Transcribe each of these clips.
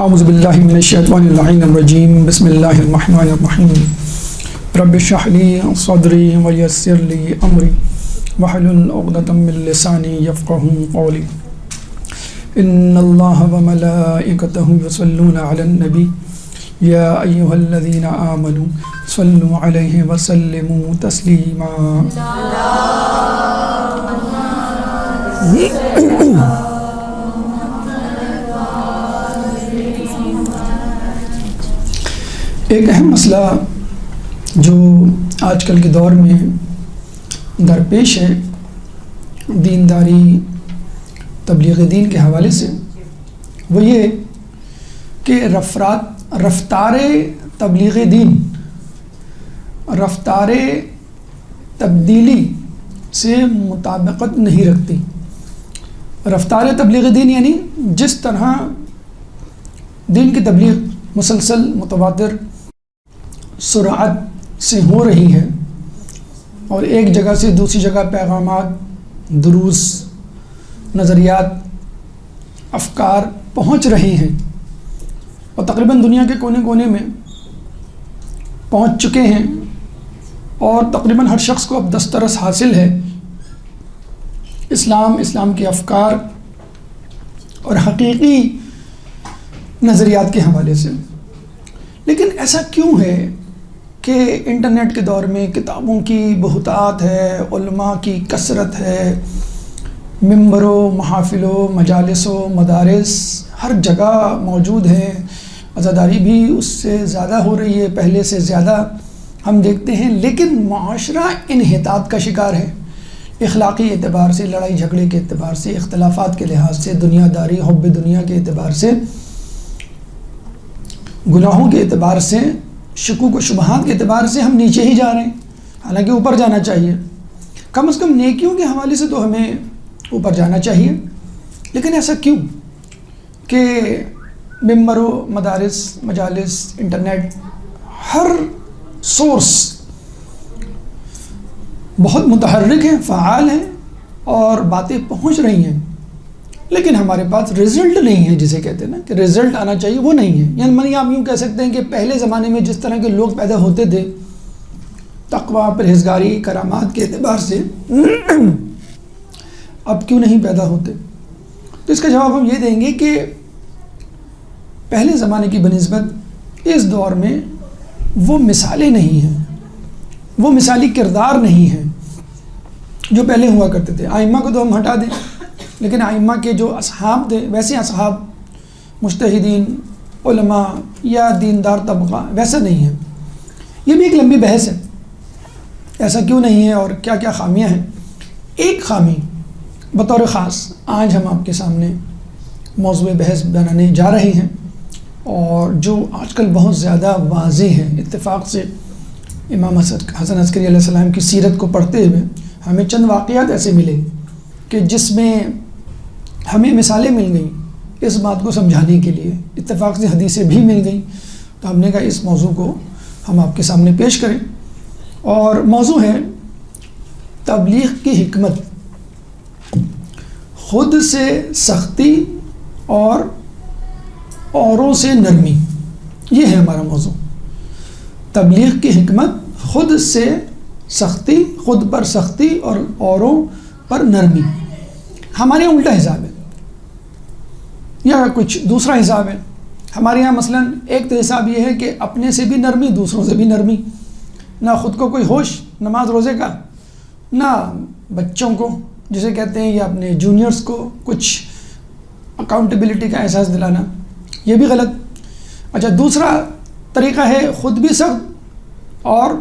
اعوذ باللہ من الشیطان اللعین الرجیم بسم اللہ الرحمن الرحیم رب اشرح لی صدری ویسر لی امری واحلل عقدۃ من لسانی یفقهوا قولی ان اللہ وملائکتہ یصلون علی النبی یا ایہا الذین آمنوا صلوا علیہ وسلموا تسلیما۔ ایک اہم مسئلہ جو آج کل کے دور میں درپیش ہے دینداری تبلیغ دین کے حوالے سے، وہ یہ کہ رفتار تبلیغ دین رفتار تبدیلی سے مطابقت نہیں رکھتی۔ رفتار تبلیغ دین یعنی جس طرح دین کی تبلیغ مسلسل متواتر سرعت سے ہو رہی ہے اور ایک جگہ سے دوسری جگہ پیغامات، دروس، نظریات، افکار پہنچ رہے ہیں اور تقریباً دنیا کے کونے کونے میں پہنچ چکے ہیں اور تقریباً ہر شخص کو اب دسترس حاصل ہے اسلام کے افکار اور حقیقی نظریات کے حوالے سے۔ لیکن ایسا کیوں ہے کہ انٹرنیٹ کے دور میں کتابوں کی بہتات ہے، علماء کی کثرت ہے، ممبروں، محافلوں، مجالسوں، مدارس ہر جگہ موجود ہیں، عزاداری بھی اس سے زیادہ ہو رہی ہے، پہلے سے زیادہ ہم دیکھتے ہیں، لیکن معاشرہ انحطاط کا شکار ہے، اخلاقی اعتبار سے، لڑائی جھگڑے کے اعتبار سے، اختلافات کے لحاظ سے، دنیا داری، حب دنیا کے اعتبار سے، گناہوں کے اعتبار سے، شکوک و شبہات کے اعتبار سے ہم نیچے ہی جا رہے ہیں، حالانکہ اوپر جانا چاہیے، کم از کم نیکیوں کے حوالے سے تو ہمیں اوپر جانا چاہیے۔ لیکن ایسا کیوں کہ ممبروں، مدارس، مجالس، انٹرنیٹ، ہر سورس بہت متحرک ہیں، فعال ہیں اور باتیں پہنچ رہی ہیں، لیکن ہمارے پاس رزلٹ نہیں ہے، جسے کہتے ہیں نا کہ رزلٹ آنا چاہیے، وہ نہیں ہے۔ یعنی آپ یوں کہہ سکتے ہیں کہ پہلے زمانے میں جس طرح کے لوگ پیدا ہوتے تھے تقویٰ، پرہیزگاری، کرامات کے اعتبار سے، اب کیوں نہیں پیدا ہوتے؟ تو اس کا جواب ہم یہ دیں گے کہ پہلے زمانے کی بنسبت اس دور میں وہ مثالیں نہیں ہیں، وہ مثالی کردار نہیں ہیں جو پہلے ہوا کرتے تھے۔ ائمہ کو تو ہم ہٹا دیں، لیکن ائمہ کے جو اصحاب تھے ویسے اصحاب، مجتہدین، علماء یا دیندار طبقہ ویسا نہیں ہے۔ یہ بھی ایک لمبی بحث ہے، ایسا کیوں نہیں ہے اور کیا کیا خامیاں ہیں۔ ایک خامی بطور خاص آج ہم آپ کے سامنے موضوع بحث بنانے جا رہے ہیں اور جو آج کل بہت زیادہ واضح ہے، اتفاق سے امام حسن عسکری علیہ السلام کی سیرت کو پڑھتے ہوئے ہمیں چند واقعات ایسے ملے کہ جس میں ہمیں مثالیں مل گئیں اس بات کو سمجھانے کے لیے، اتفاق سے حدیثیں بھی مل گئیں، تو ہم نے کہا اس موضوع کو ہم آپ کے سامنے پیش کریں۔ اور موضوع ہے تبلیغ کی حکمت، خود سے سختی اور اوروں سے نرمی، یہ ہے ہمارا موضوع۔ تبلیغ کی حکمت، خود سے سختی، خود پر سختی اور اوروں پر نرمی۔ ہمارے یہاں الٹا حساب ہے یا کچھ دوسرا حساب ہے۔ ہمارے یہاں مثلا ایک تو حساب یہ ہے کہ اپنے سے بھی نرمی، دوسروں سے بھی نرمی، نہ خود کو کوئی ہوش نماز روزے کا، نہ بچوں کو جسے کہتے ہیں یا اپنے جونیئرز کو کچھ اکاؤنٹیبلٹی کا احساس دلانا، یہ بھی غلط۔ اچھا، دوسرا طریقہ ہے خود بھی سخت اور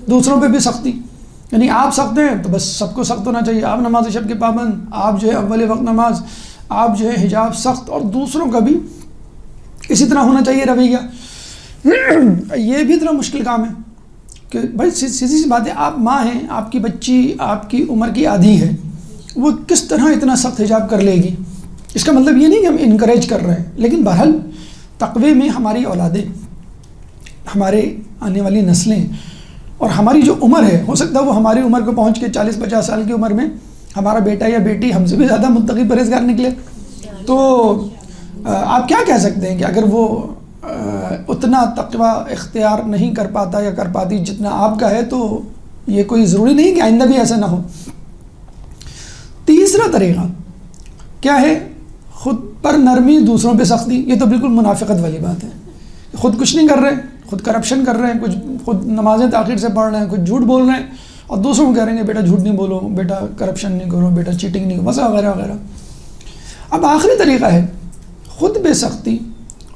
دوسروں پہ بھی سختی، یعنی آپ سخت ہیں تو بس سب کو سخت ہونا چاہیے، آپ نماز شب کے پابند، آپ جو ہے اول وقت نماز، آپ جو ہے حجاب سخت، اور دوسروں کا بھی اسی طرح ہونا چاہیے رویہ۔ یہ بھی اتنا مشکل کام ہے کہ بھائی سیدھی سی بات ہے، آپ ماں ہیں، آپ کی بچی آپ کی عمر کی آدھی ہے، وہ کس طرح اتنا سخت حجاب کر لے گی؟ اس کا مطلب یہ نہیں کہ ہم انکریج کر رہے ہیں، لیکن بہرحال تقوی میں ہماری اولادیں، ہمارے آنے والی نسلیں اور ہماری جو عمر ہے، ہو سکتا ہے وہ ہماری عمر کو پہنچ کے 40-50 سال کی عمر میں ہمارا بیٹا یا بیٹی ہم سے بھی زیادہ متقی پرہیزگار نکلے، تو آپ کیا کہہ سکتے ہیں کہ اگر وہ اتنا تقوی اختیار نہیں کر پاتا یا کر پاتی جتنا آپ کا ہے، تو یہ کوئی ضروری نہیں کہ آئندہ بھی ایسا نہ ہو۔ تیسرا طریقہ کیا ہے؟ خود پر نرمی، دوسروں پہ سختی۔ یہ تو بالکل منافقت والی بات ہے، خود کچھ نہیں کر رہے، خود کرپشن کر رہے ہیں، کچھ خود نمازیں تاخیر سے پڑھ رہے ہیں، کچھ جھوٹ بول رہے ہیں، اور دوسروں کو کہہ رہے ہیں کہ بیٹا جھوٹ نہیں بولو، بیٹا کرپشن نہیں کرو، بیٹا چیٹنگ نہیں کرو، وغیرہ وغیرہ وغیرہ۔ اب آخری طریقہ ہے خود پہ سختی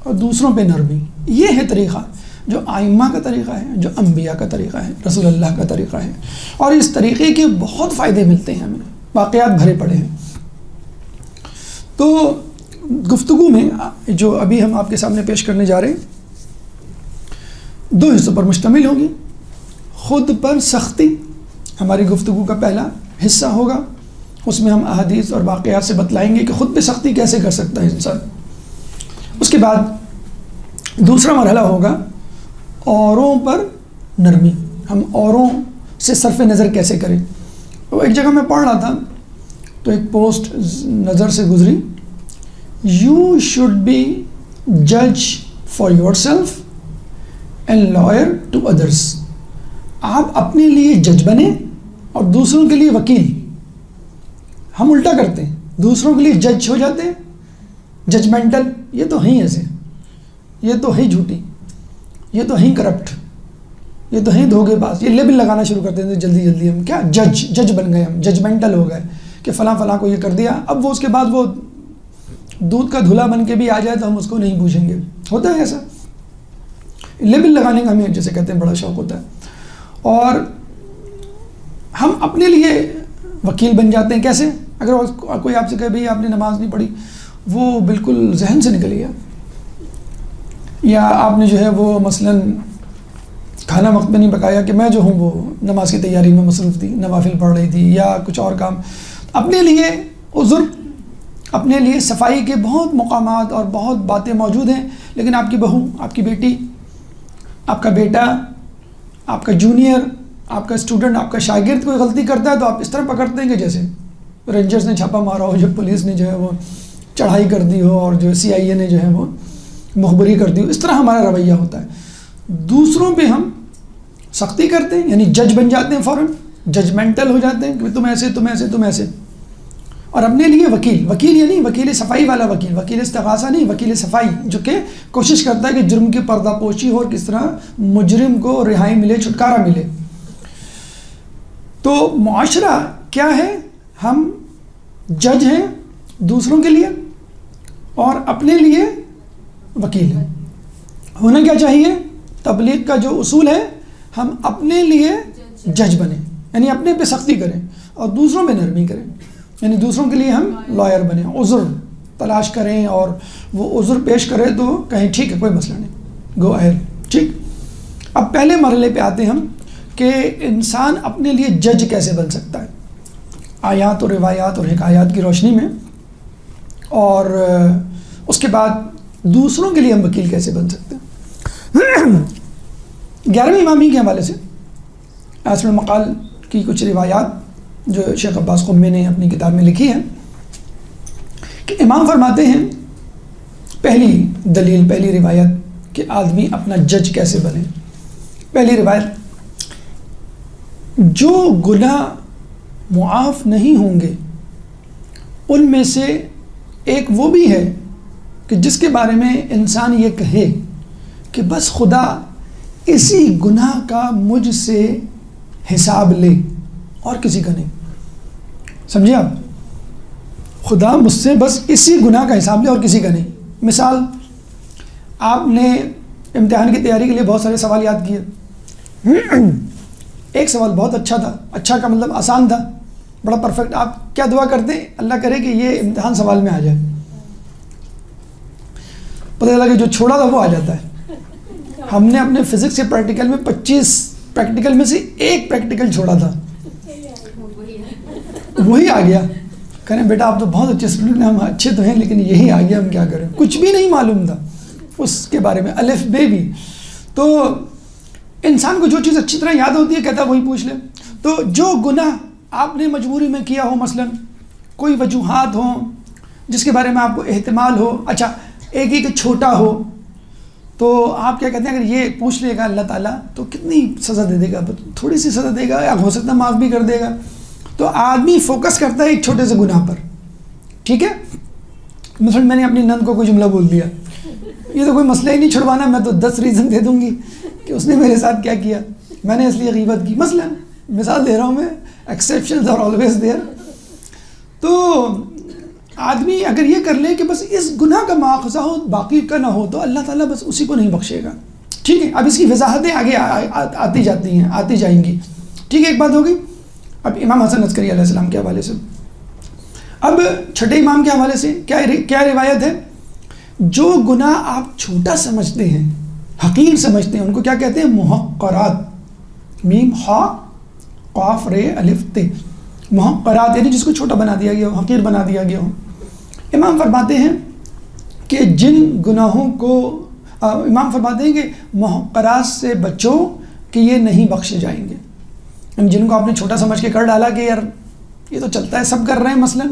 اور دوسروں پہ نرمی۔ یہ ہے طریقہ جو آئمہ کا طریقہ ہے، جو انبیاء کا طریقہ ہے، رسول اللہ کا طریقہ ہے، اور اس طریقے کے بہت فائدے ملتے ہیں ہمیں، واقعات بھرے پڑے ہیں۔ تو گفتگو میں جو ابھی ہم آپ کے سامنے پیش کرنے جا رہے ہیں 2 حصوں پر مشتمل ہوگی۔ خود پر سختی ہماری گفتگو کا پہلا حصہ ہوگا، اس میں ہم احادیث اور واقعات سے بتلائیں گے کہ خود پہ سختی کیسے کر سکتا ہے انسان۔ اس کے بعد دوسرا مرحلہ ہوگا اوروں پر نرمی، ہم اوروں سے صرف نظر کیسے کریں۔ تو ایک جگہ میں پڑھ رہا تھا تو ایک پوسٹ نظر سے گزری، یو شوڈ بی جج for yourself and lawyer to others. آپ اپنے لیے جج بنیں اور دوسروں کے لیے وکیل۔ ہم الٹا کرتے ہیں، دوسروں کے لیے جج ہو جاتے ہیں، ججمنٹل، یہ تو ہیں ایسے، یہ تو ہے جھوٹی، یہ تو ہیں کرپٹ، یہ تو ہیں دھوکے باز، یہ لیبل لگانا شروع کرتے ہیں جلدی جلدی۔ ہم کیا جج بن گئے، ہم ججمنٹل ہو گئے کہ فلاں فلاں کو یہ کر دیا، اب وہ اس کے بعد وہ دودھ کا دھلا بن کے بھی آ جائے تو ہم اس کو نہیں پوچھیں گے۔ ہوتا ہے ایسا، لیبل لگانے کا ہمیں جیسے کہتے ہیں بڑا شوق ہوتا ہے، اور ہم اپنے لیے وکیل بن جاتے ہیں۔ کیسے؟ اگر کوئی آپ سے کہے بھئی آپ نے نماز نہیں پڑھی، وہ بالکل ذہن سے نکل گیا، یا آپ نے جو ہے وہ مثلاً کھانا وقت میں نہیں پکایا، کہ میں جو ہوں وہ نماز کی تیاری میں مصروف تھی، نوافل پڑھ رہی تھی یا کچھ اور کام۔ اپنے لیے عذر، اپنے لیے صفائی کے بہت مقامات اور بہت باتیں موجود ہیں، لیکن آپ کی بہو، آپ کی بیٹی، آپ کا بیٹا، آپ کا جونیئر، آپ کا اسٹوڈنٹ، آپ کا شاگرد کوئی غلطی کرتا ہے تو آپ اس طرح پکڑتے ہیں کہ جیسے رینجرز نے چھاپا مارا ہو، جب پولیس نے جو ہے وہ چڑھائی کر دی ہو، اور جو CIA نے جو ہے وہ مخبری کر دی ہو۔ اس طرح ہمارا رویہ ہوتا ہے۔ دوسروں پہ ہم سختی کرتے ہیں، یعنی جج بن جاتے ہیں، فوراً ججمنٹل ہو جاتے ہیں کہ تم ایسے، تم ایسے، تم ایسے۔ اور اپنے لیے وکیل یعنی وکیل صفائی والا وکیل استغاثہ نہیں، وکیل صفائی، جو کہ کوشش کرتا ہے کہ جرم کی پردہ پوشی ہو اور کس طرح مجرم کو رہائی ملے، چھٹکارا ملے۔ تو معاشرہ کیا ہے؟ ہم جج ہیں دوسروں کے لیے اور اپنے لیے وکیل ہیں۔ ہونا کیا چاہیے؟ تبلیغ کا جو اصول ہے، ہم اپنے لیے جج بنیں، یعنی اپنے پہ سختی کریں، اور دوسروں پہ نرمی کریں، یعنی دوسروں کے لیے ہم لائر بنیں، عذر تلاش کریں، اور وہ عذر پیش کرے تو کہیں ٹھیک ہے کوئی مسئلہ نہیں، گو اہیڈ، ٹھیک۔ اب پہلے مرحلے پہ آتے ہم کہ انسان اپنے لیے جج کیسے بن سکتا ہے آیات اور روایات اور حکایات کی روشنی میں، اور اس کے بعد دوسروں کے لیے ہم وکیل کیسے بن سکتے ہیں۔ 11ویں امامی کے حوالے سے اسم المقال کی کچھ روایات جو شیخ عباس قمی نے اپنی کتاب میں لکھی ہے، کہ امام فرماتے ہیں پہلی دلیل، پہلی روایت کہ آدمی اپنا جج کیسے بنے۔ پہلی روایت، جو گناہ معاف نہیں ہوں گے ان میں سے ایک وہ بھی ہے کہ جس کے بارے میں انسان یہ کہے کہ بس خدا اسی گناہ کا مجھ سے حساب لے اور کسی کا نہیں۔ سمجھے آپ؟ خدا مجھ سے بس اسی گناہ کا حساب لے اور کسی کا نہیں۔ مثال، آپ نے امتحان کی تیاری کے لیے بہت سارے سوال یاد کیے، ایک سوال بہت اچھا تھا، اچھا کا مطلب آسان تھا، بڑا پرفیکٹ، آپ کیا دعا کرتے ہیں؟ اللہ کرے کہ یہ امتحان سوال میں آ جائے۔ پتہ چلا کہ جو چھوڑا تھا وہ آ جاتا ہے۔ ہم نے اپنے فزکس کے پریکٹیکل میں 25 پریکٹیکل میں سے ایک پریکٹیکل چھوڑا تھا، وہی آ گیا۔ کہنے بیٹا آپ تو بہت اچھے اسٹوڈنٹ ہیں، ہم اچھے تو ہیں لیکن یہی آ گیا، ہم کیا کریں؟ کچھ بھی نہیں معلوم تھا اس کے بارے میں، الف بے بھی۔ تو انسان کو جو چیز اچھی طرح یاد ہوتی ہے کہتا ہے وہی پوچھ لے۔ تو جو گناہ آپ نے مجبوری میں کیا ہو، مثلا کوئی وجوہات ہوں جس کے بارے میں آپ کو احتمال ہو، اچھا ایک ایک چھوٹا ہو تو آپ کیا کہتے ہیں اگر یہ پوچھ لے گا اللہ تعالیٰ تو کتنی سزا دے دے گا؟ تھوڑی سی سزا دے گا یا ہو سکتا ہے معاف بھی کر دے گا. تو آدمی فوکس کرتا ہے ایک چھوٹے سے گناہ پر. ٹھیک ہے، مثلا میں نے اپنی نند کو کوئی جملہ بول دیا، یہ تو کوئی مسئلہ ہی نہیں چھڑوانا، میں تو 10 ریزن دے دوں گی کہ اس نے میرے ساتھ کیا کیا، میں نے اس لیے غیبت کی. مثلا مثال دے رہا ہوں میں، ایکسیپشنز آر آلویز دیئر. تو آدمی اگر یہ کر لے کہ بس اس گناہ کا مواخذہ ہو باقی کا نہ ہو تو اللہ تعالیٰ بس اسی کو نہیں بخشے گا. ٹھیک ہے، اب اس کی وضاحتیں آگے آتی جاتی ہیں، آتی جائیں گی. ٹھیک ہے، ایک بات ہوگی. اب امام حسن عسکری علیہ السلام کے حوالے سے، اب چھٹے امام کے حوالے سے کیا روایت ہے؟ جو گناہ آپ چھوٹا سمجھتے ہیں، حقیر سمجھتے ہیں، ان کو کیا کہتے ہیں؟ محقرات. میم ہا قاف رے الف تے، محقرات یعنی جس کو چھوٹا بنا دیا گیا ہو، حقیر بنا دیا گیا ہو. امام فرماتے ہیں کہ جن گناہوں کو امام فرماتے ہیں کہ محقرات سے بچو کہ یہ نہیں بخشے جائیں گے. جن کو آپ نے چھوٹا سمجھ کے کر ڈالا کہ یار یہ تو چلتا ہے، سب کر رہے ہیں مثلا،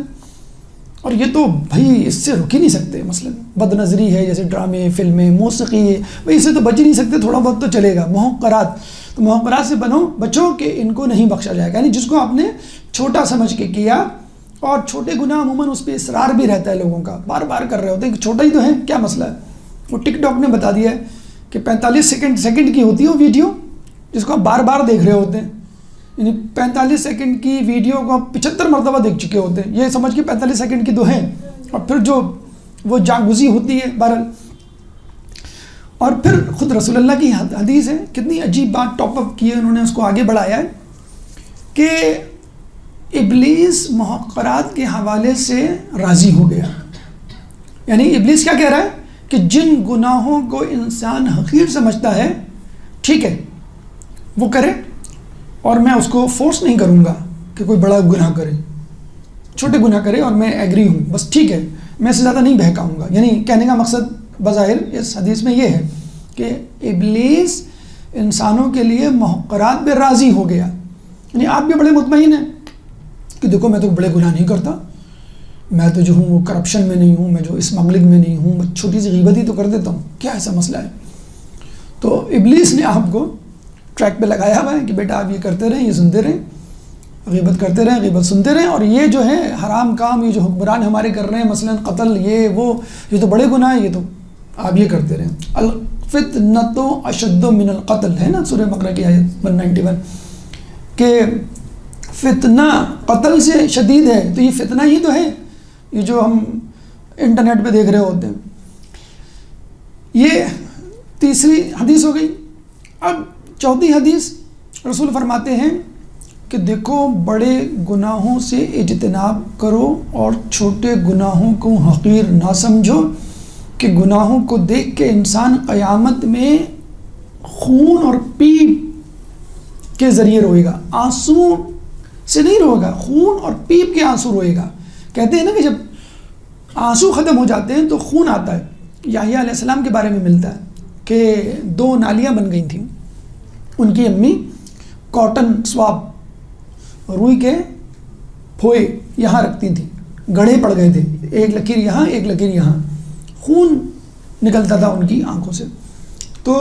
اور یہ تو بھائی اس سے رک ہی نہیں سکتے، مثلا بد نظری ہے جیسے ڈرامے، فلمیں، موسیقی ہے، بھائی اس سے تو بچ ہی نہیں سکتے، تھوڑا بہت تو چلے گا. محقرات، تو محقرات سے بچو کہ ان کو نہیں بخشا جائے گا. یعنی جس کو آپ نے چھوٹا سمجھ کے کیا، اور چھوٹے گناہ عموماً اس پہ اصرار بھی رہتا ہے لوگوں کا، بار بار کر رہے ہوتے ہیں کہ چھوٹا ہی تو ہے، کیا مسئلہ ہے. وہ ٹک ٹاک نے بتا دیا ہے کہ 45 سیکنڈ کی ہوتی ہے وہ ویڈیو جس کو آپ بار بار دیکھ رہے ہوتے ہیں. یعنی 45 سیکنڈ کی ویڈیو کو آپ 75 مرتبہ دیکھ چکے ہوتے ہیں، یہ سمجھ کے 45 سیکنڈ کی تو ہے، اور پھر جو وہ جاگزی ہوتی ہے بہرحال. اور پھر خود رسول اللہ کی حدیث ہے، کتنی عجیب بات ٹاپ اپ کی ہے انہوں نے، اس کو آگے بڑھایا ہے کہ ابلیس محقرات کے حوالے سے راضی ہو گیا. یعنی ابلیس کیا کہہ رہا ہے کہ جن گناہوں کو انسان حقیر سمجھتا ہے، ٹھیک ہے وہ کرے، اور میں اس کو فورس نہیں کروں گا کہ کوئی بڑا گناہ کرے، چھوٹے گناہ کرے اور میں ایگری ہوں، بس ٹھیک ہے، میں اس سے زیادہ نہیں بہکاؤں گا. یعنی کہنے کا مقصد بظاہر اس حدیث میں یہ ہے کہ ابلیس انسانوں کے لیے محقرات پہ راضی ہو گیا. یعنی آپ بھی بڑے مطمئن ہیں کہ دیکھو میں تو بڑے گناہ نہیں کرتا، میں تو جو ہوں وہ کرپشن میں نہیں ہوں، میں جو اسمگلنگ میں نہیں ہوں، میں چھوٹی سی غیبت ہی تو کر دیتا ہوں، کیا ایسا مسئلہ ہے. تو ابلیس نے آپ کو ٹریک پہ لگایا ہوا ہے کہ بیٹا آپ یہ کرتے رہیں، یہ سنتے رہیں، غیبت کرتے رہیں، غیبت سنتے رہیں، اور یہ جو ہے حرام کام، یہ جو حکمران ہمارے کر رہے ہیں مثلا قتل، یہ تو بڑے گناہ ہیں، یہ تو آپ یہ کرتے رہیں. الفتنۃ اشد من القتل ہے نا سورہ بقرہ کی آیت 191 کہ فتنہ قتل سے شدید ہے. تو یہ فتنہ ہی تو ہے یہ جو ہم انٹرنیٹ پہ دیکھ رہے ہوتے ہیں. یہ تیسری حدیث ہو گئی. اب چوتھی حدیث رسول فرماتے ہیں کہ دیکھو بڑے گناہوں سے اجتناب کرو اور چھوٹے گناہوں کو حقیر نہ سمجھو کہ گناہوں کو دیکھ کے انسان قیامت میں خون اور پیپ کے ذریعے روئے گا، آنسو سے نہیں روئے گا، خون اور پیپ کے آنسو روئے گا. کہتے ہیں نا کہ جب آنسو ختم ہو جاتے ہیں تو خون آتا ہے. یحییٰ علیہ السلام کے بارے میں ملتا ہے کہ 2 نالیاں بن گئی تھیں، ان کی امی کاٹن سواب روئی کے پھوئے یہاں رکھتی تھیں، گڑھے پڑ گئے تھے، ایک لکیر یہاں ایک لکیر یہاں، خون نکلتا تھا ان کی آنکھوں سے. تو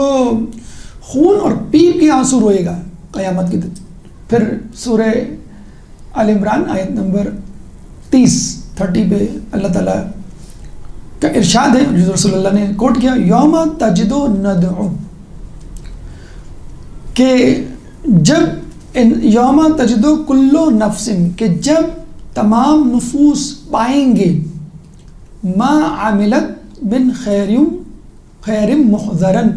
خون اور پیپ کے آنسو روئے گا قیامت کے دن. پھر سورہ آل عمران آیت نمبر 30 پہ اللہ تعالیٰ کا ارشاد ہے جو رسول اللہ نے کوٹ کیا، یوم تجدو ندعو، کہ جب یوم تجدو کلو نفس، کہ جب تمام نفوس پائیں گے ما عملت من خیر محضرن،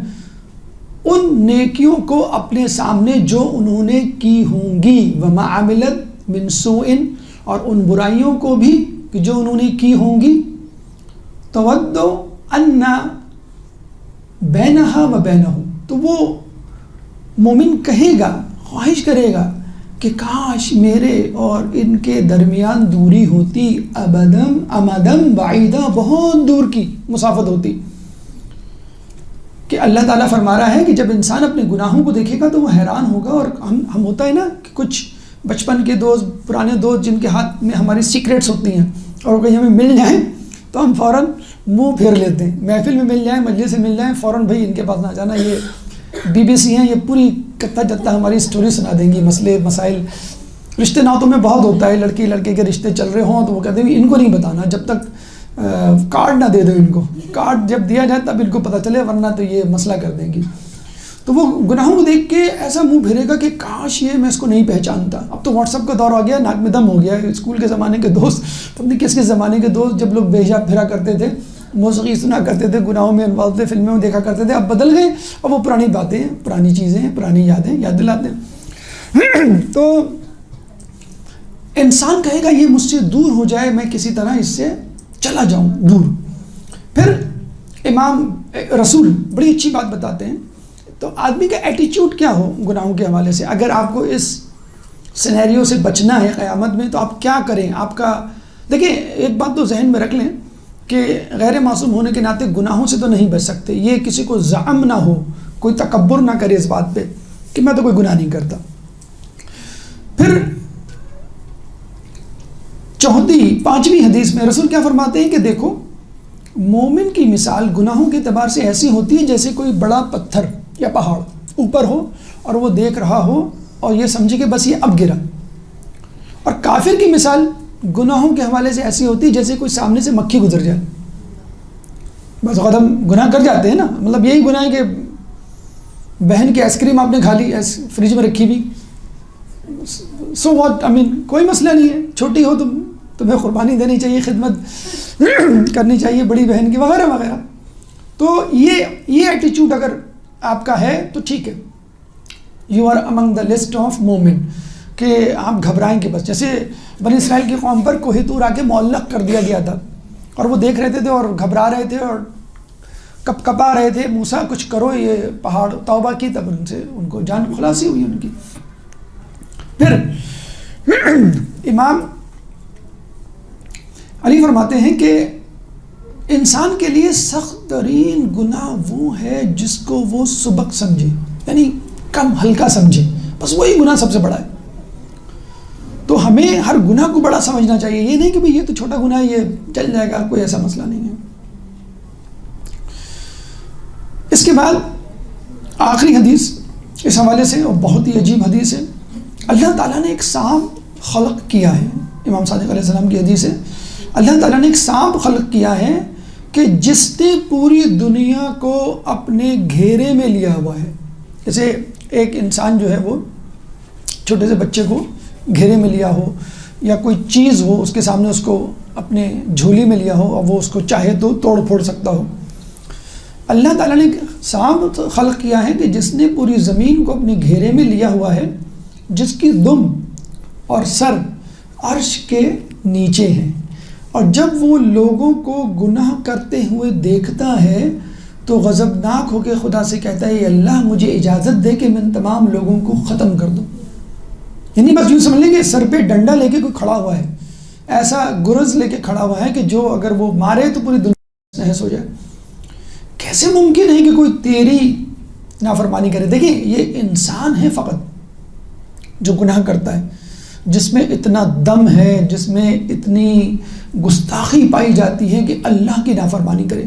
ان نیکیوں کو اپنے سامنے جو انہوں نے کی ہوں گی، وما عملت من سوء، اور ان برائیوں کو بھی کہ جو انہوں نے کی ہوں گی، تودو ان بینہا و بینہ، تو وہ مومن کہے گا، خواہش کرے گا کہ کاش میرے اور ان کے درمیان دوری ہوتی، امدم بعیدہ، بہت دور کی مسافت ہوتی. کہ اللہ تعالیٰ فرما رہا ہے کہ جب انسان اپنے گناہوں کو دیکھے گا تو وہ حیران ہوگا. اور ہم ہوتا ہے نا کہ کچھ بچپن کے دوست، پرانے دوست جن کے ہاتھ میں ہماری سیکریٹس ہوتی ہیں، اور کہیں ہمیں مل جائیں تو ہم فوراً منہ پھیر لیتے ہیں. محفل میں مل جائیں, مجلس سے مل جائیں, فوراً بھائی ان کے پاس نہ جانا, یہ BBC ہیں, یہ پوری کتا جتا ہماری سٹوری سنا دیں گی. مسئلے مسائل رشتے ناتوں میں بہت ہوتا ہے, لڑکی لڑکے کے رشتے چل رہے ہوں تو وہ کہتے ہیں ان کو نہیں بتانا, جب تک کارڈ نہ دے دو ان کو, کارڈ جب دیا جائے تب ان کو پتہ چلے, ورنہ تو یہ مسئلہ کر دیں گی. تو وہ گناہوں کو دیکھ کے ایسا منہ پھیرے گا کہ کاش یہ میں اس کو نہیں پہچانتا. اب تو واٹس ایپ کا دور آ گیا, ناک میں دم ہو گیا. اسکول کے زمانے کے دوست, پتہ نہیں کس زمانے کے دوست, جب لوگ بے حجاب پھرا کرتے تھے, موسیقی سنا کرتے تھے, گناہوں میں انوالو تھے, فلموں میں دیکھا کرتے تھے, اب بدل گئے. اب وہ پرانی باتیں ہیں, پرانی چیزیں ہیں, پرانی یادیں یاد دلاتے ہیں. تو انسان کہے گا یہ مجھ سے دور ہو جائے, میں کسی طرح اس سے چلا جاؤں دور. پھر امام رسول بڑی اچھی بات بتاتے ہیں. تو آدمی کا ایٹیچیوڈ کیا ہو گناہوں کے حوالے سے, اگر آپ کو اس سینیریو سے بچنا ہے قیامت میں, تو آپ کیا کریں. آپ کا دیکھیں, ایک بات تو ذہن میں رکھ لیں کہ غیر معصوم ہونے کے ناطے گناہوں سے تو نہیں بچ سکتے. یہ کسی کو زعم نہ ہو, کوئی تکبر نہ کرے اس بات پہ کہ میں تو کوئی گناہ نہیں کرتا. پھر پانچویں حدیث میں رسول کیا فرماتے ہیں کہ دیکھو, مومن کی مثال گناہوں کے اعتبار سے ایسی ہوتی ہے جیسے کوئی بڑا پتھر یا پہاڑ اوپر ہو اور وہ دیکھ رہا ہو اور یہ سمجھے کہ بس یہ اب گرا. اور کافر کی مثال گناہوں کے حوالے سے ایسی ہوتی ہے جیسے کوئی سامنے سے مکھی گزر جائے. بس وقت ہم گناہ کر جاتے ہیں نا, مطلب یہی گناہ ہے کہ بہن کی آئس کریم آپ نے کھا لی فریج میں رکھی ہوئی, سو واٹ, کوئی مسئلہ نہیں ہے, چھوٹی ہو تمہیں قربانی دینی چاہیے, خدمت کرنی چاہیے بڑی بہن کی, وغیرہ وغیرہ. تو یہ ایٹیچیوڈ اگر آپ کا ہے تو ٹھیک ہے, you are among the list of مومن, کہ آپ گھبرائیں کہ بس. جیسے بنی اسرائیل کی قوم پر کوہ طور آ کے معلق کر دیا گیا تھا, اور وہ دیکھ رہے تھے اور گھبرا رہے تھے اور کپ کپا رہے تھے, موسیٰ کچھ کرو, یہ پہاڑ توبہ کی, تب ان کو جان خلاصی ہوئی ان کی. پھر امام علی فرماتے ہیں کہ انسان کے لیے سخت ترین گناہ وہ ہے جس کو وہ سبق سمجھے, یعنی کم ہلکا سمجھے, بس وہی گناہ سب سے بڑا ہے. تو ہمیں ہر گناہ کو بڑا سمجھنا چاہیے, یہ نہیں کہ بھئی یہ تو چھوٹا گناہ ہے, یہ چل جائے گا, کوئی ایسا مسئلہ نہیں ہے. اس کے بعد آخری حدیث اس حوالے سے, اور بہت ہی عجیب حدیث ہے. اللہ تعالیٰ نے ایک سانپ خلق کیا ہے, امام صادق علیہ السلام کی حدیث ہے. اللہ تعالیٰ نے ایک سانپ خلق کیا ہے کہ جس نے پوری دنیا کو اپنے گھیرے میں لیا ہوا ہے. جیسے ایک انسان جو ہے وہ چھوٹے سے بچے کو گھیرے میں لیا ہو, یا کوئی چیز ہو اس کے سامنے اس کو اپنے جھولی میں لیا ہو اور وہ اس کو چاہے تو توڑ پھوڑ سکتا ہو. اللہ تعالیٰ نے سانپ خلق کیا ہے کہ جس نے پوری زمین کو اپنے گھیرے میں لیا ہوا ہے, جس کی دم اور سر عرش کے نیچے ہیں, اور جب وہ لوگوں کو گناہ کرتے ہوئے دیکھتا ہے تو غضبناک ہو کے خدا سے کہتا ہے, اللہ مجھے اجازت دے کہ میں تمام لوگوں کو ختم کر دوں. یعنی بس یوں سمجھ لیں کہ سر پہ ڈنڈا لے کے کوئی کھڑا ہوا ہے, ایسا گرز لے کے کھڑا ہوا ہے کہ جو اگر وہ مارے تو پوری دنیا نحس ہو جائے. کیسے ممکن ہے کہ کوئی تیری نافرمانی کرے. دیکھیں یہ انسان ہے فقط جو گناہ کرتا ہے, جس میں اتنا دم ہے, جس میں اتنی گستاخی پائی جاتی ہے کہ اللہ کی نافرمانی کرے,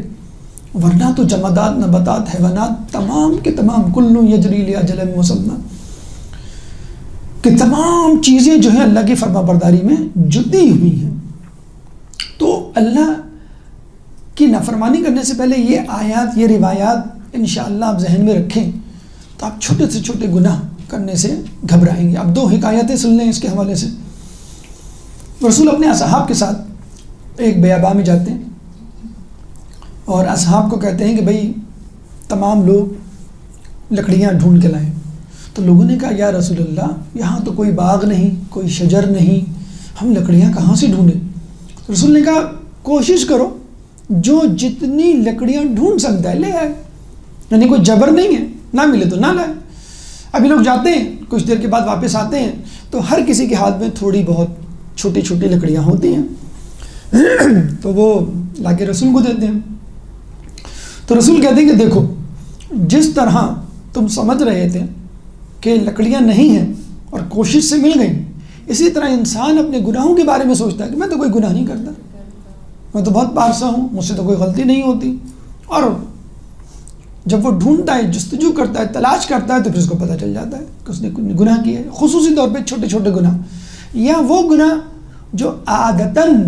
ورنہ تو جمادات, نباتات, حیوانات تمام کے تمام کل یجری لاجل مسمى, کہ تمام چیزیں جو ہیں اللہ کی فرما برداری میں جتی ہوئی ہیں. تو اللہ کی نافرمانی کرنے سے پہلے یہ آیات, یہ روایات انشاءاللہ آپ ذہن میں رکھیں تو آپ چھوٹے سے چھوٹے گناہ کرنے سے گھبرائیں گے. اب 2 حکایتیں سن لیں اس کے حوالے سے. رسول اپنے اصحاب کے ساتھ ایک بیابان میں جاتے ہیں اور اصحاب کو کہتے ہیں کہ بھئی تمام لوگ لکڑیاں ڈھونڈ کے لائیں. تو لوگوں نے کہا یا رسول اللہ یہاں تو کوئی باغ نہیں, کوئی شجر نہیں, ہم لکڑیاں کہاں سے ڈھونڈیں. رسول نے کہا کوشش کرو, جو جتنی لکڑیاں ڈھونڈ سکتا ہے لے آئے, یعنی کوئی جبر نہیں ہے, نہ ملے تو نہ لائے. ابھی لوگ جاتے ہیں, کچھ دیر کے بعد واپس آتے ہیں تو ہر کسی کے ہاتھ میں تھوڑی بہت چھوٹی چھوٹی لکڑیاں ہوتی ہیں تو وہ لا کے رسول کو دیتے ہیں. تو رسول کہتے ہیں کہ دیکھو جس طرح تم سمجھ رہے تھے کہ لکڑیاں نہیں ہیں اور کوشش سے مل گئیں, اسی طرح انسان اپنے گناہوں کے بارے میں سوچتا ہے کہ میں تو کوئی گناہ نہیں کرتا, میں تو بہت پارسا ہوں، مجھ سے تو کوئی غلطی نہیں ہوتی. اور جب وہ ڈھونڈتا ہے، جستجو کرتا ہے، تلاش کرتا ہے، تو پھر اس کو پتہ چل جاتا ہے کہ اس نے گناہ کیا ہے. خصوصی طور پہ چھوٹے چھوٹے گناہ، یا وہ گناہ جو عادتاً،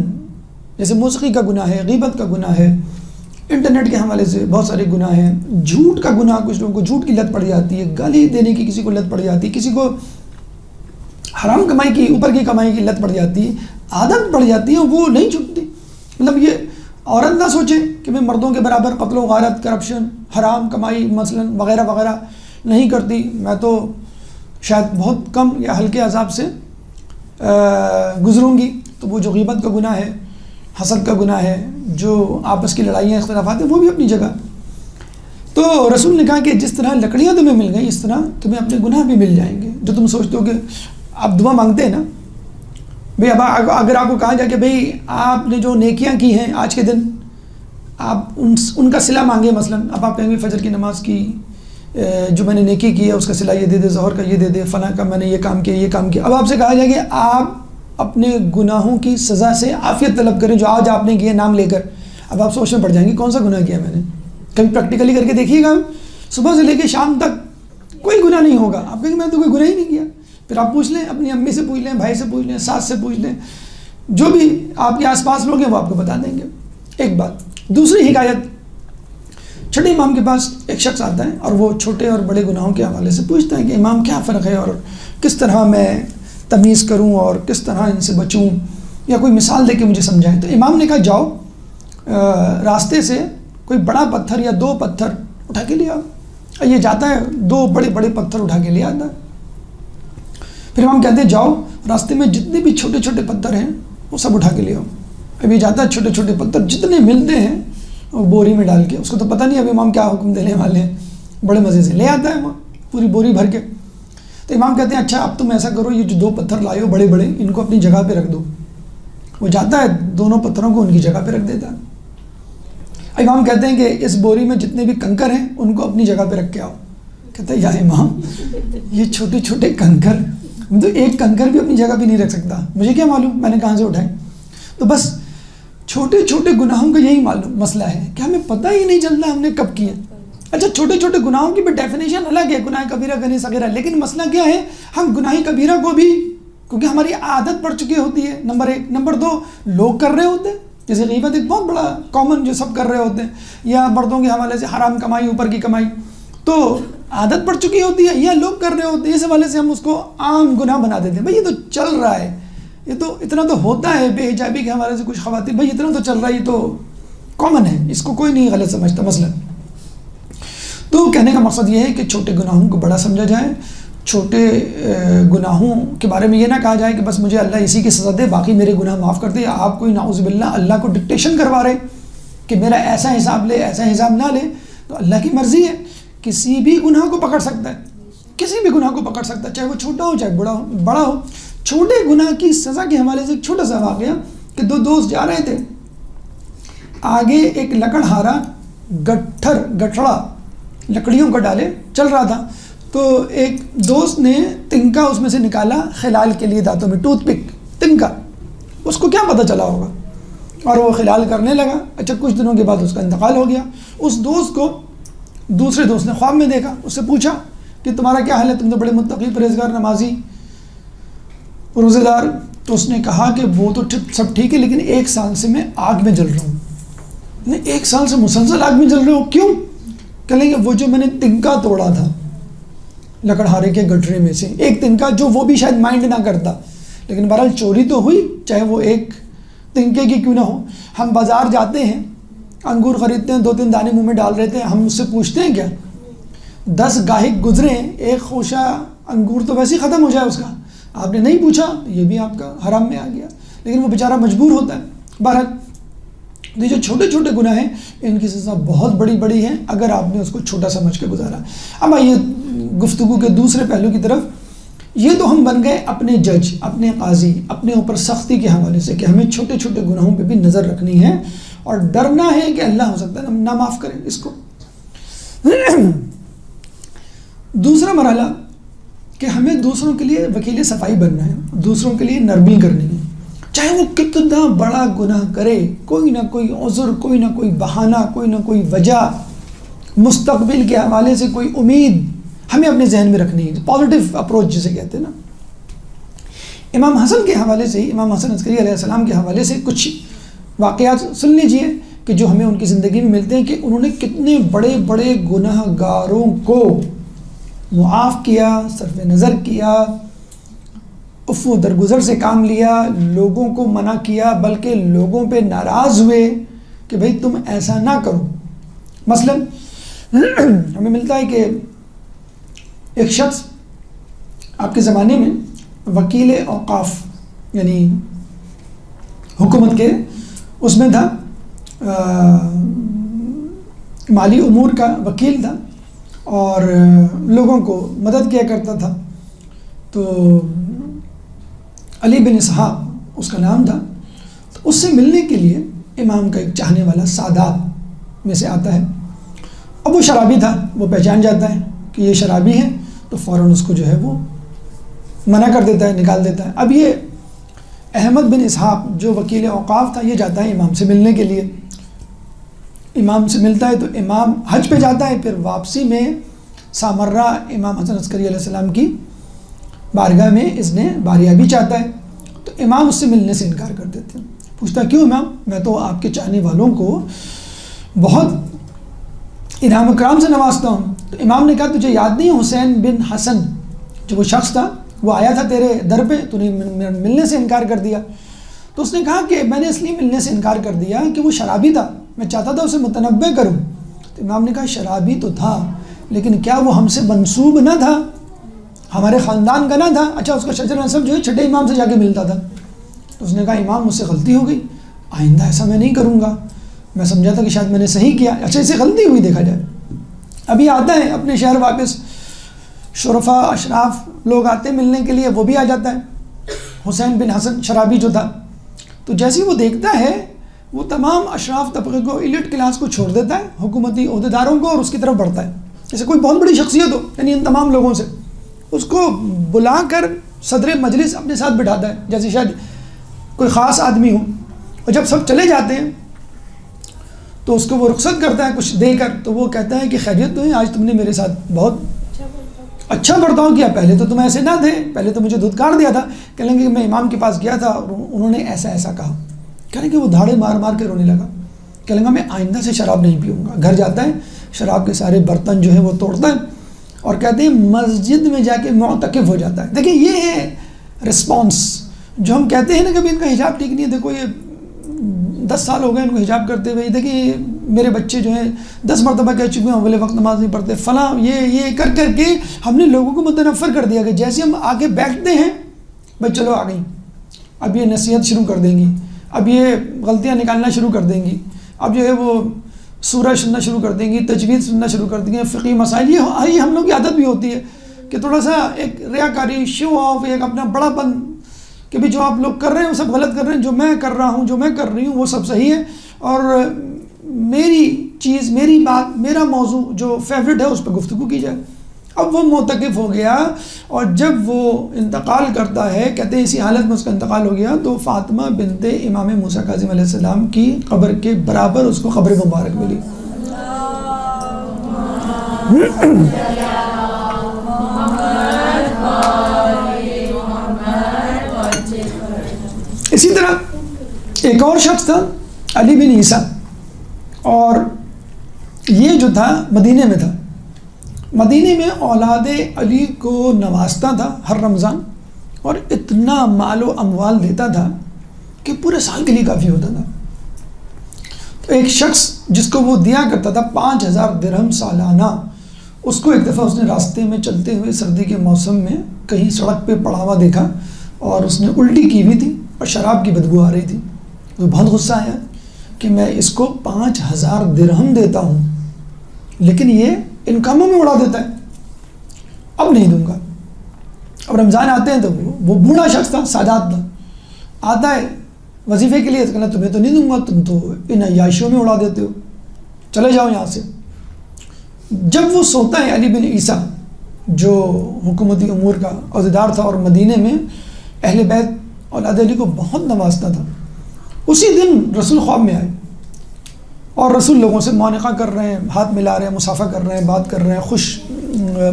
جیسے موسیقی کا گناہ ہے، غیبت کا گناہ ہے، انٹرنیٹ کے حوالے سے بہت سارے گناہ ہیں، جھوٹ کا گناہ، کچھ لوگوں کو جھوٹ کی لت پڑ جاتی ہے، گالی دینے کی کسی کو لت پڑ جاتی ہے، کسی کو حرام کمائی کی، اوپر کی کمائی کی لت پڑ جاتی ہے، عادت پڑ جاتی ہے، وہ نہیں چھوٹتی. مطلب یہ عورت نہ سوچے کہ میں مردوں کے برابر قتل و غارت، کرپشن، حرام کمائی مثلا وغیرہ وغیرہ نہیں کرتی، میں تو شاید بہت کم یا ہلکے عذاب سے گزروں گی. تو وہ جو غیبت کا گناہ ہے، حسد کا گناہ ہے، جو آپس کی لڑائیاں اختلافات ہیں، وہ بھی اپنی جگہ. تو رسول نے کہا کہ جس طرح لکڑیاں تمہیں مل گئیں، اس طرح تمہیں اپنے گناہ بھی مل جائیں گے. جو تم سوچتے ہو کہ آپ دعا مانگتے ہیں نا بھئی، اب اگر آپ کو کہا جائے کہ بھئی آپ نے جو نیکیاں کی ہیں آج کے دن، آپ ان کا صلہ مانگے مثلا، اب آپ کہیں گے فجر کی نماز کی جو میں نے نیکی کی ہے اس کا صلہ یہ دے دے، ظہر کا یہ دے دے، فلاں کا میں نے یہ کام کیا یہ کام کیا. اب آپ سے کہا جائے کہ آپ اپنے گناہوں کی سزا سے عافیت طلب کریں جو آج آپ نے کیا نام لے کر. اب آپ سوچ میں پڑ جائیں گے کون سا گناہ کیا میں نے. کبھی پریکٹیکلی کر کے دیکھیے گا، صبح سے لے کے شام تک کوئی گناہ نہیں ہوگا، آپ کہیں گے میں تو کوئی گناہ ہی نہیں کیا. پھر آپ پوچھ لیں، اپنی امی سے پوچھ لیں، بھائی سے پوچھ لیں، ساس سے پوچھ لیں، جو بھی آپ کے آس پاس لوگ ہیں وہ آپ کو بتا دیں گے. ایک بات. دوسری حکایت، چھٹے امام کے پاس ایک شخص آتا ہے اور وہ چھوٹے اور بڑے گناہوں کے حوالے سے پوچھتا ہے کہ امام کیا فرق ہے اور کس طرح میں تمیز کروں اور کس طرح ان سے بچوں، یا کوئی مثال دے کے مجھے سمجھائیں. تو امام نے کہا جاؤ راستے سے کوئی بڑا پتھر یا 2 پتھر اٹھا کے لے آؤ. یہ جاتا ہے 2 بڑے بڑے پتھر اٹھا کے لے آتا ہے. پھر امام کہتے ہیں جاؤ راستے میں جتنے بھی چھوٹے چھوٹے پتھر ہیں وہ سب اٹھا کے لے آؤ. ابھی جاتا ہے چھوٹے چھوٹے پتھر جتنے ملتے ہیں وہ بوری میں ڈال کے، اس کو تو پتہ نہیں ابھی امام کیا حکم دینے والے ہیں، بڑے مزے سے لے آتا ہے وہ پوری بوری بھر کے. تو امام کہتے ہیں اچھا اب تم ایسا کرو، یہ جو 2 پتھر لائے ہو بڑے بڑے، ان کو اپنی جگہ پہ رکھ دو. وہ جاتا ہے دونوں پتھروں کو ان کی جگہ پہ رکھ دیتا ہے. امام کہتے ہیں کہ اس بوری میں جتنے بھی کنکر ہیں ان کو اپنی جگہ پہ رکھ کے آؤ. کہتا ہے یا امام یہ چھوٹے چھوٹے کنکر، تو ایک کنکر بھی اپنی جگہ پہ نہیں رکھ سکتا، مجھے کیا معلوم میں نے کہاں سے اٹھائے. تو بس چھوٹے چھوٹے گناہوں کا یہی معلوم مسئلہ ہے کہ ہمیں پتہ ہی نہیں چلتا ہم نے کب کیا. اچھا چھوٹے چھوٹے گناہوں کی بھی ڈیفینیشن الگ ہے، گناہ کبیرہ گناہ صغیرہ، لیکن مسئلہ کیا ہے، ہم گناہ کبیرہ کو بھی کیونکہ ہماری عادت پڑ چکی ہوتی ہے، نمبر 1. نمبر 2 لوگ کر رہے ہوتے ہیں، جیسے غیبت ایک بہت بڑا کامن جو سب کر رہے ہوتے ہیں، یا مردوں کے حوالے سے حرام کمائی، اوپر کی کمائی، تو عادت پڑ چکی ہوتی ہے، یا لوگ کر رہے ہوتے ہیں، اس حوالے سے ہم اس کو عام گناہ بنا دیتے ہیں. بھائی یہ تو چل رہا ہے، یہ تو اتنا تو ہوتا ہے، بے حجابی کے حوالے سے کچھ خواتین، بھائی اتنا تو چل رہا ہے، یہ تو کامن ہے، اس کو کوئی نہیں غلط سمجھتا مثلا. تو کہنے کا مقصد یہ ہے کہ چھوٹے گناہوں کو بڑا سمجھا جائے، چھوٹے گناہوں کے بارے میں یہ نہ کہا جائے کہ بس مجھے اللہ اسی کی سزا دے باقی میرے گناہ معاف کر دے. آپ کوئی نعوذ باللہ اللہ کو ڈکٹیشن کروا رہے کہ میرا ایسا حساب لے ایسا حساب نہ لے، تو اللہ کی مرضی ہے، کسی بھی گناہ کو پکڑ سکتا ہے، کسی بھی گناہ کو پکڑ سکتا ہے، چاہے وہ چھوٹا ہو چاہے بڑا ہو. چھوٹے گناہ کی سزا کے حوالے سے ایک چھوٹا سا واقعہ کہ 2 دوست جا رہے تھے، آگے ایک لکڑہارا گٹھڑا لکڑیوں کو ڈالے چل رہا تھا. تو ایک دوست نے تنکا اس میں سے نکالا خلال کے لیے دانتوں میں، ٹوتھ پک تنکا، اس کو کیا پتہ چلا ہوگا، اور وہ خلال کرنے لگا. اچھا کچھ دنوں کے بعد اس کا انتقال ہو گیا. اس دوست کو دوسرے دوست نے خواب میں دیکھا، اس سے پوچھا کہ تمہارا کیا حال ہے، تم تو بڑے متقی پرہیزگار نمازی روزے دار. تو اس نے کہا کہ وہ تو سب ٹھیک ہے لیکن 1 سال سے میں آگ میں جل رہا ہوں. میں 1 سال سے مسلسل آگ میں جل رہا ہوں، کیوں؟ کہیں گے وہ جو میں نے تنکا توڑا تھا لکڑہارے کے گٹھرے میں سے، ایک تنکا جو وہ بھی شاید مائنڈ نہ کرتا، لیکن بہرحال چوری تو ہوئی، چاہے وہ ایک تنکے کی کیوں نہ ہو. ہم بازار جاتے ہیں، انگور خریدتے ہیں، 2-3 دانے منہ میں ڈال رہتے ہیں، ہم اس سے پوچھتے ہیں کیا؟ 10 گاہک گزرے ہیں، ایک خوشہ انگور تو ویسے ہی ختم ہو جائے اس کا، آپ نے نہیں پوچھا، یہ بھی آپ کا حرام میں آ گیا، لیکن وہ بیچارہ مجبور ہوتا ہے. بہرحال یہ جو چھوٹے چھوٹے گناہ ہیں ان کی سزا بہت بڑی بڑی ہے اگر آپ نے اس کو چھوٹا سمجھ کے گزارا. اب آئیے گفتگو کے دوسرے پہلو کی طرف. یہ تو ہم بن گئے اپنے جج، اپنے قاضی، اپنے اوپر سختی کے حوالے سے کہ ہمیں چھوٹے چھوٹے گناہوں پہ بھی نظر رکھنی ہے اور ڈرنا ہے کہ اللہ ہو سکتا ہے نہ معاف کریں اس کو. دوسرا مرحلہ کہ ہمیں دوسروں کے لیے وکیل صفائی بننا ہے، دوسروں کے لیے نرمی کرنی ہے. چاہے وہ کتنا بڑا گناہ کرے، کوئی نہ کوئی عذر، کوئی نہ کوئی بہانہ، کوئی نہ کوئی وجہ، مستقبل کے حوالے سے کوئی امید ہمیں اپنے ذہن میں رکھنی ہے، پازیٹیو اپروچ جسے کہتے ہیں نا۔ امام حسن کے حوالے سے، امام حسن عسکری علیہ السلام کے حوالے سے کچھ واقعات سن لیجئے کہ جو ہمیں ان کی زندگی میں ملتے ہیں کہ انہوں نے کتنے بڑے بڑے گناہ گاروں کو معاف کیا، صرف نظر کیا، عفو درگزر سے کام لیا، لوگوں کو منع کیا، بلکہ لوگوں پہ ناراض ہوئے کہ بھئی تم ایسا نہ کرو۔ مثلا ہمیں ملتا ہے کہ ایک شخص آپ کے زمانے میں وکیل اوقاف یعنی حکومت کے اس میں تھا، مالی امور کا وکیل تھا اور لوگوں کو مدد کیا کرتا تھا۔ تو علی بن اسحاق اس کا نام تھا۔ تو اس سے ملنے کے لیے امام کا ایک چاہنے والا سادات میں سے آتا ہے۔ اب وہ شرابی تھا، وہ پہچان جاتا ہے کہ یہ شرابی ہے، تو فوراً اس کو جو ہے وہ منع کر دیتا ہے، نکال دیتا ہے۔ اب یہ احمد بن اسحاق جو وکیل اوقاف تھا، یہ جاتا ہے امام سے ملنے کے لیے۔ امام سے ملتا ہے تو امام حج پہ جاتا ہے، پھر واپسی میں سامرہ امام حسن عسکری علیہ السلام کی بارگاہ میں اس نے باریابی چاہتا ہے، تو امام اس سے ملنے سے انکار کر دیتے ہیں۔ پوچھتا کیوں امام؟ میں تو آپ کے چاہنے والوں کو بہت انعام اکرام سے نوازتا ہوں۔ تو امام نے کہا تجھے یاد نہیں حسین بن حسن جو وہ شخص تھا، وہ آیا تھا تیرے در پہ، تو نے ملنے سے انکار کر دیا۔ تو اس نے کہا کہ میں نے اس لیے ملنے سے انکار کر دیا کہ وہ شرابی تھا، میں چاہتا تھا اسے متنبع کروں۔ تو امام نے کہا شرابی تو تھا، لیکن کیا وہ ہم سے منسوب نہ تھا، ہمارے خاندان کا نہ تھا؟ اچھا اس کا شجر نسب جو ہے چھٹے امام سے جا کے ملتا تھا۔ تو اس نے کہا امام مجھ سے غلطی ہو گئی، آئندہ ایسا میں نہیں کروں گا، میں سمجھا تھا کہ شاید میں نے صحیح کیا، اچھا اسے غلطی ہوئی دیکھا جائے۔ ابھی آتا ہے اپنے شہر واپس، شرفا اشراف لوگ آتے ملنے کے لیے، وہ بھی آ جاتا ہے حسین بن حسن شرابی جو تھا۔ تو جیسے ہی وہ دیکھتا ہے، وہ تمام اشراف طبقے کو، ایلیٹ کلاس کو چھوڑ دیتا ہے، حکومتی عہدیداروں کو، اور اس کی طرف بڑھتا ہے جیسے کوئی بہت بڑی شخصیت ہو، یعنی ان تمام لوگوں سے اس کو بلا کر صدر مجلس اپنے ساتھ بٹھاتا ہے جیسے شاید کوئی خاص آدمی ہو۔ اور جب سب چلے جاتے ہیں تو اس کو وہ رخصت کرتا ہے کچھ دے کر، تو وہ کہتا ہے کہ خیریت تو ہے، آج تم نے میرے ساتھ بہت اچھا برتاؤ کیا، پہلے تو تم ایسے نہ تھے، پہلے تو مجھے دھتکار دیا تھا۔ کہیں گے کہ میں امام کے پاس گیا تھا اور انہوں نے ایسا ایسا کہا، کہیں کہ وہ دھاڑے مار مار کے رونے لگا، کہیں گا میں آئندہ سے شراب نہیں پیوں گا۔ گھر جاتا ہے، شراب کے سارے برتن جو ہیں وہ توڑتا ہے اور کہتے ہیں مسجد میں جا کے معتکف ہو جاتا ہے۔ دیکھیں یہ ہے رسپانس جو ہم کہتے ہیں نا کبھی ان کا حجاب ٹھیک نہیں ہے، دیکھو یہ 10 سال ہو گئے ان کو حجاب کرتے ہوئے، دیکھیں میرے بچے جو ہیں 10 مرتبہ کہہ چکے ہیں اول وقت نماز نہیں پڑھتے، فلاں یہ کر کر کے ہم نے لوگوں کو متنفر کر دیا کہ جیسے ہم آگے بیٹھتے ہیں بھائی چلو آ گئی، اب یہ نصیحت شروع کر دیں گی، اب یہ غلطیاں نکالنا شروع کر دیں گی، اب جو ہے وہ سورہ سننا شروع کر دیں گی، تجوید سننا شروع کر دیں گے، فقہی مسائل، یہ ہم لوگ کی عادت بھی ہوتی ہے کہ تھوڑا سا ایک ریاکاری، شو آف، ایک اپنا بڑا پن کہ بھی جو آپ لوگ کر رہے ہیں وہ سب غلط کر رہے ہیں، جو میں کر رہا ہوں، جو میں کر رہی ہوں وہ سب صحیح ہے، اور میری چیز، میری بات، میرا موضوع جو فیوریٹ ہے اس پہ گفتگو کی جائے۔ اب وہ معتکف ہو گیا، اور جب وہ انتقال کرتا ہے، کہتے ہیں اسی حالت میں اس کا انتقال ہو گیا، تو فاطمہ بنت امام موسیٰ کاظم علیہ السلام کی قبر کے برابر اس کو قبر مبارک ملی۔ اسی طرح ایک اور شخص تھا علی بن عیسیٰ، اور یہ جو تھا مدینے میں تھا، مدینے میں اولاد علی کو نوازتا تھا ہر رمضان، اور اتنا مال و اموال دیتا تھا کہ پورے سال کے لیے کافی ہوتا تھا۔ تو ایک شخص جس کو وہ دیا کرتا تھا 5000 درہم سالانہ، اس کو ایک دفعہ اس نے راستے میں چلتے ہوئے سردی کے موسم میں کہیں سڑک پہ پڑا ہوا دیکھا، اور اس نے الٹی کی ہوئی تھی اور شراب کی بدبو آ رہی تھی۔ تو بہت غصہ آیا کہ میں اس کو 5000 درہم دیتا ہوں لیکن یہ ان کاموں میں اڑا دیتا ہے، اب نہیں دوں گا۔ اب رمضان آتے ہیں تو وہ بوڑھا شخص تھا، سادات تھا، آتا ہے وظیفے کے لیے، تو کہنا تمہیں تو نہیں دوں گا، تم تو ان عیاشیوں میں اڑا دیتے ہو، چلے جاؤ یہاں سے۔ جب وہ سوتا ہے علی بن عیسیٰ جو حکومتی امور کا عہدیدار تھا اور مدینے میں اہل بیت اولاد علی کو بہت نوازتا تھا. اسی دن رسول خواب میں آئے اور رسول لوگوں سے معانقہ کر رہے ہیں, ہاتھ ملا رہے ہیں, مصافحہ کر رہے ہیں, بات کر رہے ہیں, خوش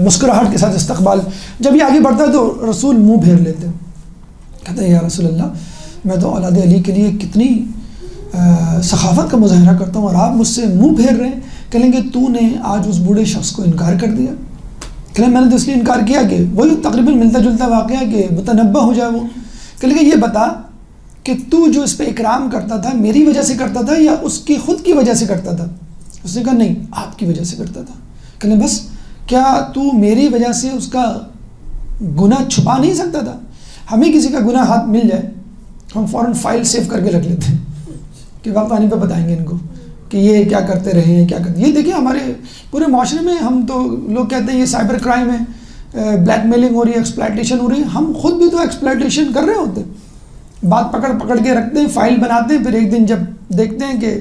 مسکراہٹ کے ساتھ استقبال. جب یہ آگے بڑھتا ہے تو رسول منہ پھیر لیتے ہیں, کہتے ہیں یا رسول اللہ میں تو اولاد علی کے لیے کتنی سخاوت کا مظاہرہ کرتا ہوں اور آپ مجھ سے منہ پھیر رہے ہیں. کہیں گے تو نے آج اس بوڑھے شخص کو انکار کر دیا. کہیں میں نے تو اس لیے انکار کیا کہ وہی تقریباً ملتا جلتا واقعہ کہ متنبہ ہو جائے. وہ کہیں گے یہ بتا کہ تو جو اس پہ اکرام کرتا تھا میری وجہ سے کرتا تھا یا اس کی خود کی وجہ سے کرتا تھا؟ اس نے کہا نہیں, آپ کی وجہ سے کرتا تھا. کہیں بس کیا تو میری وجہ سے اس کا گناہ چھپا نہیں سکتا تھا؟ ہمیں کسی کا گناہ ہاتھ مل جائے ہم فوراً فائل سیو کر کے رکھ لیتے ہیں کہ وقت آنے پہ بتائیں گے ان کو کہ یہ کیا کرتے رہے ہیں, کیا کرتے. یہ دیکھیں ہمارے پورے معاشرے میں ہم تو لوگ کہتے ہیں یہ سائبر کرائم ہے, بلیک میلنگ ہو رہی ہے, ایکسپلائٹیشن ہو رہی ہے. ہم خود بھی تو ایکسپلائٹیشن کر رہے ہوتے ہیں, بات پکڑ کے رکھتے ہیں, فائل بناتے ہیں, پھر ایک دن جب دیکھتے ہیں کہ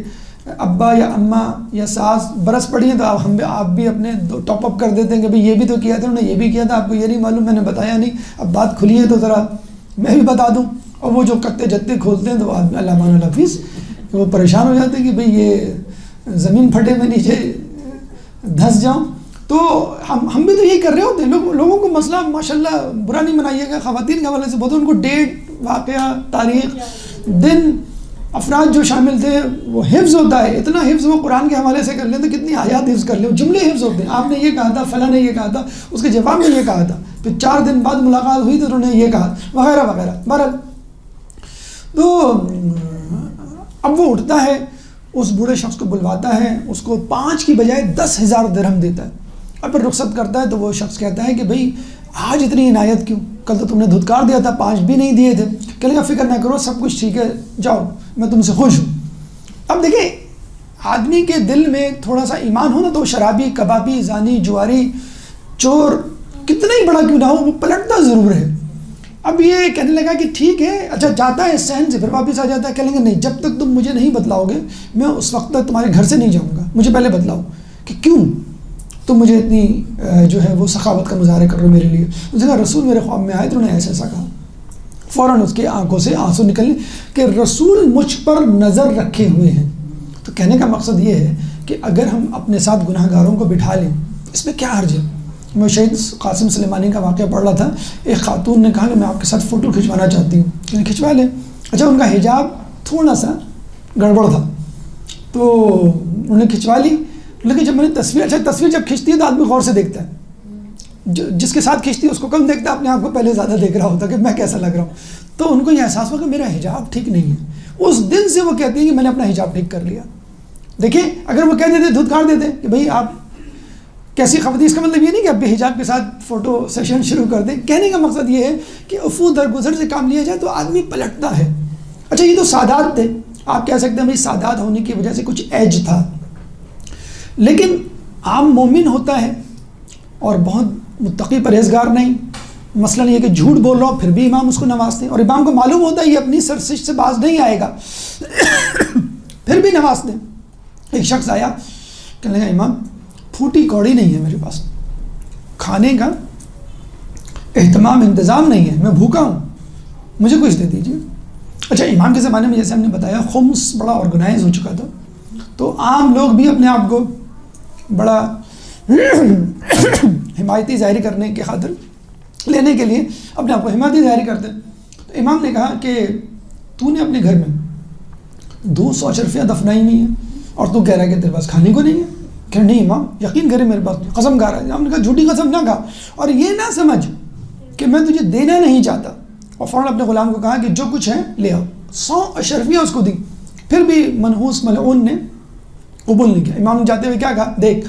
ابا یا اماں یا ساس برس پڑی ہیں تو آپ بھی اپنے ٹاپ اپ کر دیتے ہیں کہ بھئی یہ بھی تو کیا تھا, انہوں نے یہ بھی کیا تھا, آپ کو یہ نہیں معلوم, میں نے بتایا نہیں, اب بات کھلی ہے تو ذرا میں بھی بتا دوں. اور وہ جو کتے جتے کھولتے ہیں تو آدمی اللہ مان الحفیظ وہ پریشان ہو جاتے ہیں کہ بھئی یہ زمین پھٹے میں نیچے دھنس جاؤں. تو ہم بھی تو یہی کر رہے ہوتے ہیں. لوگوں کو مسئلہ ماشاءاللہ برا نہیں منائیے گا, خواتین کے حوالے سے بہت ان کو ڈیٹ, واقعہ, تاریخ, دن, افراد جو شامل تھے وہ حفظ ہوتا ہے. اتنا حفظ وہ قرآن کے حوالے سے کر لیں تو کتنی آیات حفظ کر لیں, جملے حفظ ہوتے ہیں. آپ نے یہ کہا تھا, فلاں نے یہ کہا تھا, اس کے جواب میں یہ کہا تھا, پھر 4 دن بعد ملاقات ہوئی تو انہوں نے یہ کہا وغیرہ وغیرہ. بہرحال تو اب وہ اٹھتا ہے, اس بوڑھے شخص کو بلواتا ہے, اس کو 5 کی بجائے 10,000 درہم دیتا ہے اور پھر رخصت کرتا ہے. تو وہ شخص کہتا ہے کہ بھئی آج اتنی عنایت کیوں, کل تو تم نے دھتکار دیا تھا, 5 بھی نہیں دیے تھے. کہنے کا فکر نہ کرو, سب کچھ ٹھیک ہے, جاؤ میں تم سے خوش ہوں. اب دیکھیں آدمی کے دل میں تھوڑا سا ایمان ہو نا تو شرابی, کبابی, زانی, جواری, چور کتنا ہی بڑا کیوں نہ ہو وہ پلٹتا ضرور ہے. اب یہ کہنے لگا کہ ٹھیک ہے, اچھا جاتا ہے صحن سے, پھر واپس آ جاتا ہے. کہیں گے نہیں, جب تک تم مجھے نہیں بتلاؤ گے میں اس وقت تک تمہارے گھر سے نہیں جاؤں گا, مجھے پہلے بتلاؤ کہ کیوں تم مجھے اتنی جو ہے وہ سخاوت کا مظاہرہ کر رہے ہو میرے لیے. اس نے کہا رسول میرے خواب میں آئے تو انہوں نے ایسا ایسا کہا. فوراً اس کی آنکھوں سے آنسو نکلنے کہ رسول مجھ پر نظر رکھے ہوئے ہیں. تو کہنے کا مقصد یہ ہے کہ اگر ہم اپنے ساتھ گناہ گاروں کو بٹھا لیں اس میں کیا حرج ہے. میں شہید قاسم سلیمانی کا واقعہ پڑھ رہا تھا, ایک خاتون نے کہا کہ میں آپ کے ساتھ فوٹو کھنچوانا چاہتی ہوں. کہ کھنچوا لیں. اچھا ان کا حجاب تھوڑا سا گڑبڑ تھا تو انہوں نے کھنچوا لی, لیکن جب میں نے تصویر جب کھینچتی ہے تو آدمی غور سے دیکھتا ہے, جس کے ساتھ کھینچتی ہے اس کو کم دیکھتا ہے, اپنے آپ کو پہلے زیادہ دیکھ رہا ہوتا کہ میں کیسا لگ رہا ہوں. تو ان کو یہ احساس ہوا کہ میرا حجاب ٹھیک نہیں ہے. اس دن سے وہ کہتی ہیں کہ میں نے اپنا حجاب ٹھیک کر لیا. دیکھیں اگر وہ کہہ دیتے دھتکار دیتے کہ بھئی آپ کیسی خواتین, اس کا مطلب یہ نہیں کہ آپ بے حجاب کے ساتھ فوٹو سیشن شروع کر دیں. کہنے کا مقصد یہ ہے کہ عفو درگزر سے کام لیا جائے تو آدمی پلٹتا ہے. اچھا یہ تو سادات تھے, آپ کہہ سکتے ہیں بھئی سادات ہونے کی وجہ سے کچھ ایج تھا, لیکن عام مومن ہوتا ہے اور بہت متقی پرہیزگار نہیں. مثلا یہ کہ جھوٹ بول رہا ہو پھر بھی امام اس کو نوازتے ہیں, اور امام کو معلوم ہوتا ہے یہ اپنی سرزش سے باز نہیں آئے گا پھر بھی نوازتے ہیں. ایک شخص آیا, کہنے لگا امام پھوٹی کوڑی نہیں ہے میرے پاس, کھانے کا اہتمام انتظام نہیں ہے, میں بھوکا ہوں, مجھے کچھ دے دیجیے. اچھا امام کے زمانے میں جیسے ہم نے بتایا خمس بڑا آرگنائز ہو چکا تھا, تو عام لوگ بھی اپنے آپ کو بڑا حمایتی ظاہر کرنے کی خاطر لینے کے لیے اپنے آپ کو حمایتی ظاہر کرتے. تو امام نے کہا کہ تو نے اپنے گھر میں 200 اشرفیاں دفنائی ہوئی ہیں اور تو کہہ رہا ہے کہ تیرے پاس کھانے کو نہیں ہے. کہ نہیں امام یقین کرے میرے پاس, قسم کھا رہا ہے. ہم نے کہا جھوٹی قسم نہ کھا, اور یہ نہ سمجھ کہ میں تجھے دینا نہیں چاہتا. اور فوراً اپنے غلام کو کہا کہ جو کچھ ہے لے آؤ. 100 اشرفیاں اس کو دی, پھر بھی منحوس ملعون نے قبول نہیں کیا. امام نے جاتے ہوئے کیا کہا, دیکھ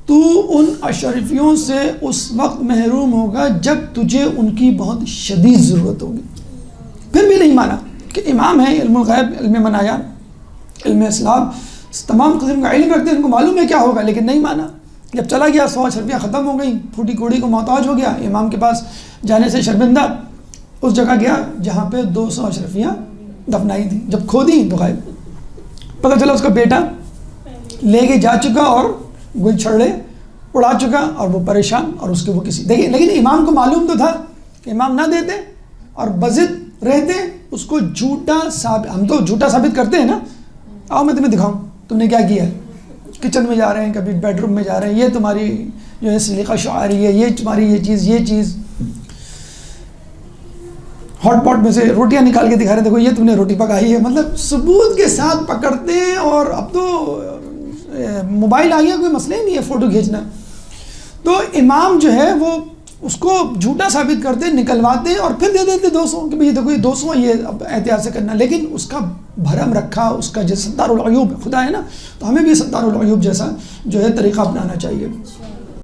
تو ان اشرفیوں سے اس وقت محروم ہوگا جب تجھے ان کی بہت شدید ضرورت ہوگی. پھر بھی نہیں مانا کہ امام ہے, علم الغیب, علم منایا, علم اسلام, تمام قسم کا علم رکھتے ہیں, ان کو معلوم ہے کیا ہوگا, لیکن نہیں مانا. جب چلا گیا 100 اشرفیاں ختم ہو گئیں, پھوٹی کوڑی کو محتاج ہو گیا. امام کے پاس جانے سے شرمندہ اس جگہ گیا جہاں پہ 200 اشرفیاں دفنائی تھیں. جب کھو دیں تو غائب. پتہ چلا اس کا بیٹا لے کے جا چکا اور گل چھڑے اڑا چکا, اور وہ پریشان, اور اس کے وہ کسی دیکھیں. لیکن امام کو معلوم تو تھا کہ امام نہ دیتے اور بضد رہتے اس کو جھوٹا ثابت، ہم تو جھوٹا ثابت کرتے ہیں نا، آؤ میں تمہیں دکھاؤں تم نے کیا کیا ہے، کچن میں جا رہے ہیں، کبھی بیڈ روم میں جا رہے ہیں، یہ تمہاری جو ہے سلیقہ شعاری ہے، یہ تمہاری یہ چیز ہاٹ پاٹ میں سے روٹیاں نکال کے دکھا رہے ہیں، دیکھو یہ تم نے روٹی پکائی ہے، مطلب ثبوت کے ساتھ پکڑتے ہیں. اور اب تو موبائل آ گیا، کوئی مسئلہ ہی نہیں ہے فوٹو کھینچنا. تو امام جو ہے وہ اس کو جھوٹا ثابت کرتے، نکلواتے اور پھر دے دیتے 200 کہ بھئی دیکھو یہ 200 یہ اب احتیاط سے کرنا. لیکن اس کا بھرم رکھا، اس کا جو ستار العیوب خدا ہے نا، تو ہمیں بھی ستار العیوب جیسا جو ہے طریقہ اپنانا چاہیے.